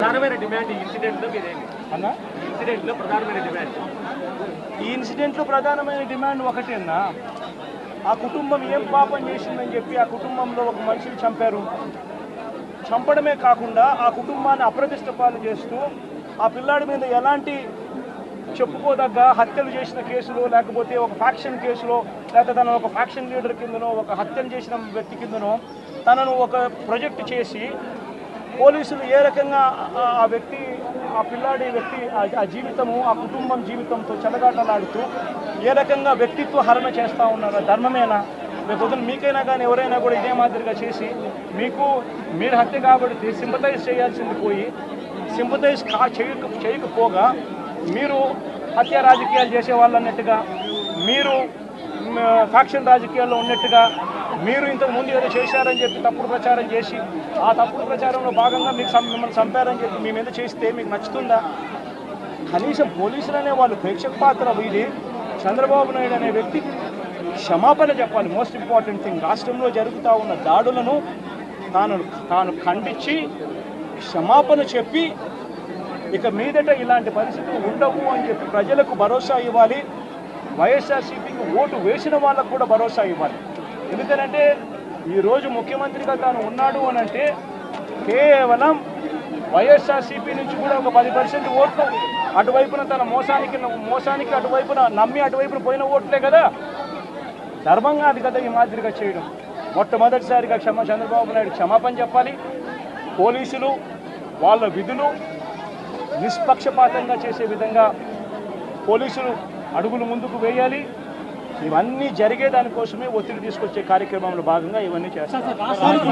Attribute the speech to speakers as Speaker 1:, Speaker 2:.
Speaker 1: ప్రధానమైన డిమాండ్ ఈ ఇన్సిడెంట్లో మీరేమి
Speaker 2: అన్నా
Speaker 1: ఇన్సిడెంట్లో ప్రధానమైన డిమాండ్
Speaker 2: ఈ ఇన్సిడెంట్లో ప్రధానమైన డిమాండ్ ఒకటేనా, ఆ కుటుంబం ఏం పాపం చేసిందని చెప్పి ఆ కుటుంబంలో ఒక మనిషిని చంపారు. చంపడమే కాకుండా ఆ కుటుంబాన్ని అప్రతిష్ట పాలు చేస్తూ ఆ పిల్లాడి మీద ఎలాంటి చెప్పుకోదగ్గ హత్యలు చేసిన కేసులో, లేకపోతే ఒక ఫ్యాక్షన్ కేసులో, లేకపోతే తనను ఒక ఫ్యాక్షన్ లీడర్ కిందనో, ఒక హత్యలు చేసిన వ్యక్తి కిందనో తనను ఒక ప్రొజెక్ట్ చేసి పోలీసులు ఏ రకంగా ఆ వ్యక్తి, ఆ పిల్లాడి వ్యక్తి ఆ జీవితము, ఆ కుటుంబం జీవితంతో చెలగాటలాడుతూ ఏ రకంగా వ్యక్తిత్వ హరణ చేస్తూ ఉన్నారో ధర్మమేనా? లేకపోతే మీకైనా కానీ ఎవరైనా కూడా ఇదే మాదిరిగా చేసి మీరు హత్య కాబట్టి సింపతైజ్ చేయాల్సింది పోయి సింపతైజ్ చేయకపోగా మీరు హత్య రాజకీయాలు చేసే వాళ్ళు అన్నట్టుగా, మీరు ఫ్యాక్షన్ రాజకీయాల్లో ఉన్నట్టుగా, మీరు ఇంతకు ముందు ఏదో చేశారని చెప్పి తప్పుడు ప్రచారం చేసి ఆ తప్పుడు ప్రచారంలో భాగంగా మిమ్మల్ని చంపారని చెప్పి మీ మీద చేస్తే మీకు నచ్చుతుందా? కనీసం పోలీసులు అనే వాళ్ళు ప్రేక్షక పాత్ర వీడి చంద్రబాబు నాయుడు అనే వ్యక్తి క్షమాపణ చెప్పాలి. మోస్ట్ ఇంపార్టెంట్ థింగ్, రాష్ట్రంలో జరుగుతూ ఉన్న దాడులను తాను ఖండించి క్షమాపణ చెప్పి ఇక మీదట ఇలాంటి పరిస్థితులు ఉండవు అని చెప్పి ప్రజలకు భరోసా ఇవ్వాలి. వైఎస్ఆర్సీపీకి ఓటు వేసిన వాళ్ళకు కూడా భరోసా ఇవ్వాలి. ఎందుకంటే ఈరోజు ముఖ్యమంత్రిగా తాను ఉన్నాడు అని అంటే కేవలం వైఎస్ఆర్సీపీ నుంచి కూడా ఒక 10% ఓట్లు అటువైపున తన మోసానికి అటువైపున నమ్మి అటువైపున పోయిన ఓట్లే కదా. ధర్మంగా అది కదా ఈ మాదిరిగా చేయడం. మొట్టమొదటిసారిగా చంద్రబాబు నాయుడు క్షమాపణ చెప్పాలి. పోలీసులు వాళ్ళ విధులు నిష్పక్షపాతంగా చేసే విధంగా పోలీసులు అడుగులు ముందుకు వేయాలి. ఇవన్నీ జరిగే దానికోసమే ఒత్తిడి తీసుకొచ్చే కార్యక్రమంలో భాగంగా ఇవన్నీ చేస్తారు.